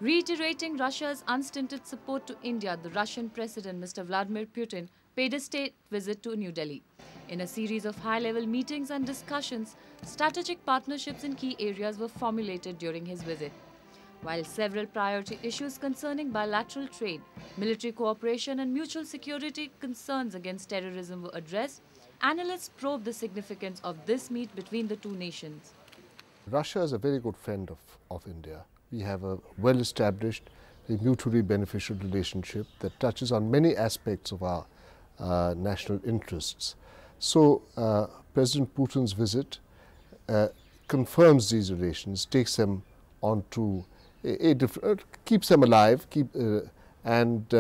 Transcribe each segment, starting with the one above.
Reiterating Russia's unstinted support to India, the Russian President Mr. Vladimir Putin paid a state visit to New Delhi. In a series of high-level meetings and discussions, strategic partnerships in key areas were formulated during his visit. While several priority issues concerning bilateral trade, military cooperation and mutual security concerns against terrorism were addressed, analysts probed the significance of this meet between the two nations. Russia is a very good friend of India. We have a well-established, mutually beneficial relationship that touches on many aspects of our national interests. So, President Putin's visit confirms these relations, takes them onto keeps them alive, and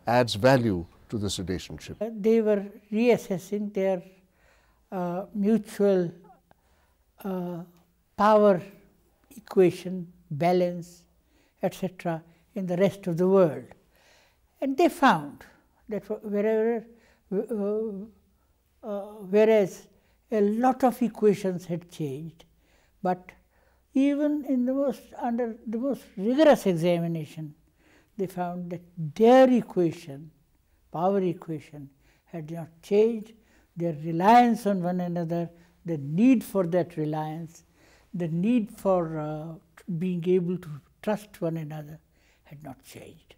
adds value to this relationship. They were reassessing their mutual power equation, balance, etc. in the rest of the world. And they found that whereas a lot of equations had changed, but even in under the most rigorous examination, they found that their equation, power equation, had not changed. Their reliance on one another, the need for that reliance, the need for being able to trust one another had not changed.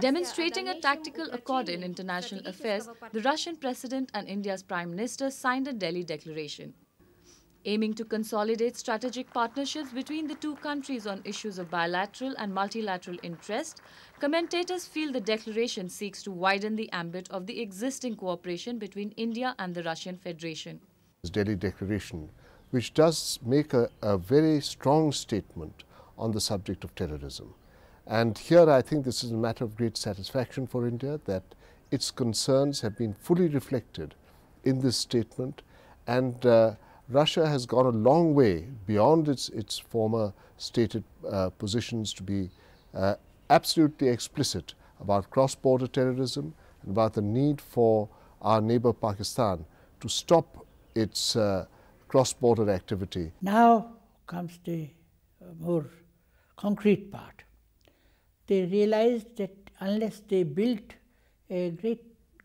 Demonstrating a tactical accord in international affairs, the Russian President and India's Prime Minister signed a Delhi Declaration. Aiming to consolidate strategic partnerships between the two countries on issues of bilateral and multilateral interest, commentators feel the declaration seeks to widen the ambit of the existing cooperation between India and the Russian Federation. This Delhi Declaration, which does make a very strong statement on the subject of terrorism. And here I think this is a matter of great satisfaction for India that its concerns have been fully reflected in this statement, and Russia has gone a long way beyond its former stated positions to be absolutely explicit about cross-border terrorism and about the need for our neighbor Pakistan to stop its cross-border activity. Now comes the more concrete part. They realized that unless they built a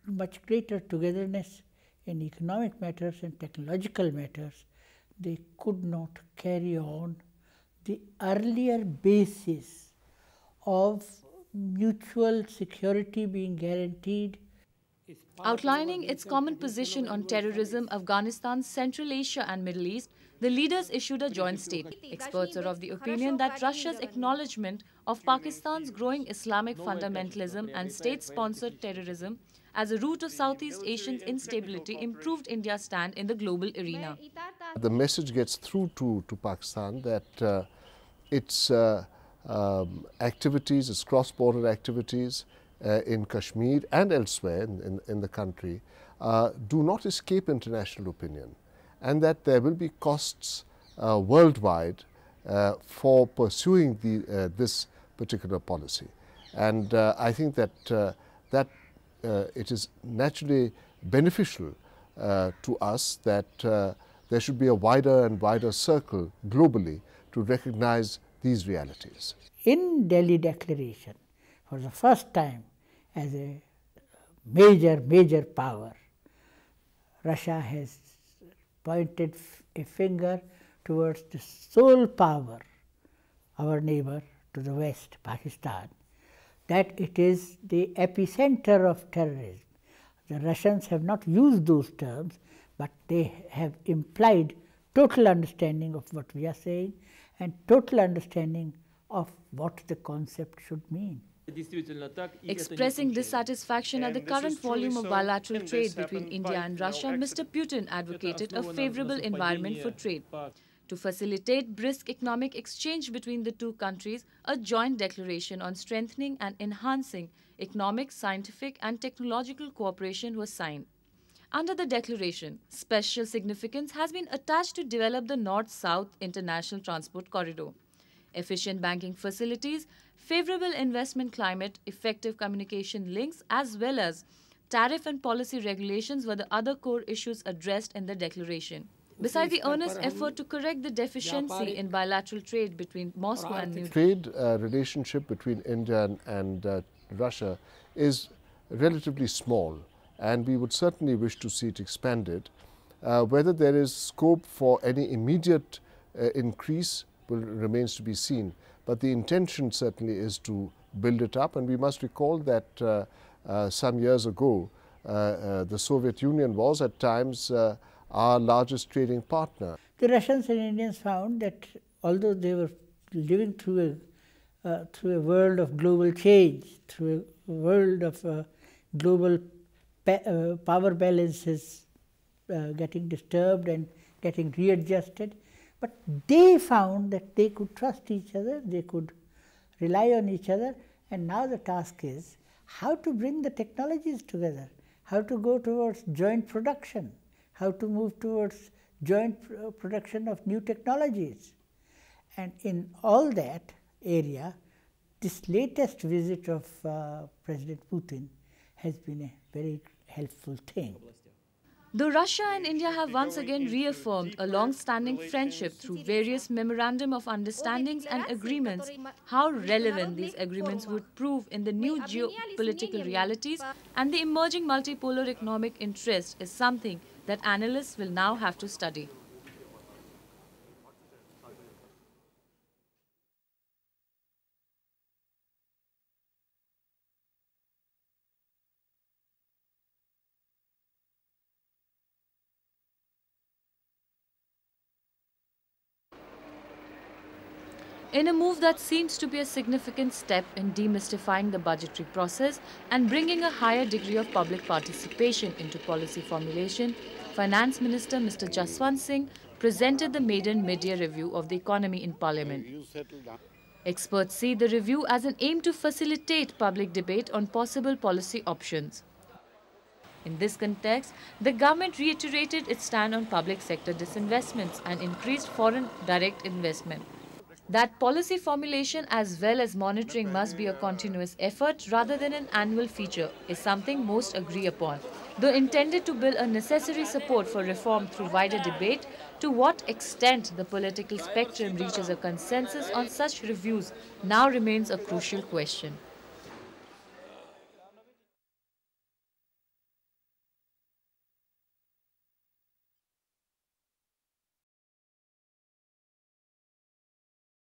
much greater togetherness in economic matters and technological matters, they could not carry on the earlier basis of mutual security being guaranteed. Outlining its common position on terrorism, Afghanistan, Central Asia and Middle East, the leaders issued a joint statement. Experts are of the opinion that Russia's acknowledgement of Pakistan's growing Islamic fundamentalism and state-sponsored terrorism as a root of Southeast Asian instability improved India's stand in the global arena. The message gets through to Pakistan that its activities, its cross-border activities in Kashmir and elsewhere in the country do not escape international opinion, and that there will be costs worldwide for pursuing this particular policy. And I think that it is naturally beneficial to us that there should be a wider and wider circle globally to recognize these realities. In Delhi Declaration, for the first time as a major power, Russia has pointed a finger towards the sole power, our neighbor to the west, Pakistan, that it is the epicenter of terrorism. The Russians have not used those terms, but they have implied total understanding of what we are saying and total understanding of what the concept should mean. Expressing dissatisfaction at the current volume of bilateral trade between India and Russia, Mr. Putin advocated a favorable environment for trade. To facilitate brisk economic exchange between the two countries, a joint declaration on strengthening and enhancing economic, scientific and technological cooperation was signed. Under the declaration, special significance has been attached to develop the North-South International Transport Corridor. Efficient banking facilities, favorable investment climate, effective communication links, as well as tariff and policy regulations were the other core issues addressed in the declaration. Beside the earnest effort to correct the deficiency in bilateral trade between Moscow and New Delhi. Trade relationship between India and Russia is relatively small, and we would certainly wish to see it expanded. Whether there is scope for any immediate increase remains to be seen, but the intention certainly is to build it up. And we must recall that some years ago the Soviet Union was at times our largest trading partner. The Russians and Indians found that although they were living through a world of global change, through a world of global power balances getting disturbed and getting readjusted, but they found that they could trust each other, they could rely on each other, and now the task is how to bring the technologies together, how to go towards joint production, how to move towards joint production of new technologies. And in all that area, this latest visit of President Putin has been a very helpful thing. Though Russia and India have once again reaffirmed a long-standing friendship through various memorandum of understandings and agreements, how relevant these agreements would prove in the new geopolitical realities and the emerging multipolar economic interest is something that analysts will now have to study. In a move that seems to be a significant step in demystifying the budgetary process and bringing a higher degree of public participation into policy formulation, Finance Minister Mr. Jaswant Singh presented the maiden mid-year review of the economy in Parliament. Experts see the review as an aim to facilitate public debate on possible policy options. In this context, the government reiterated its stand on public sector disinvestments and increased foreign direct investment. That policy formulation as well as monitoring must be a continuous effort rather than an annual feature is something most agree upon. Though intended to build a necessary support for reform through wider debate, to what extent the political spectrum reaches a consensus on such reviews now remains a crucial question.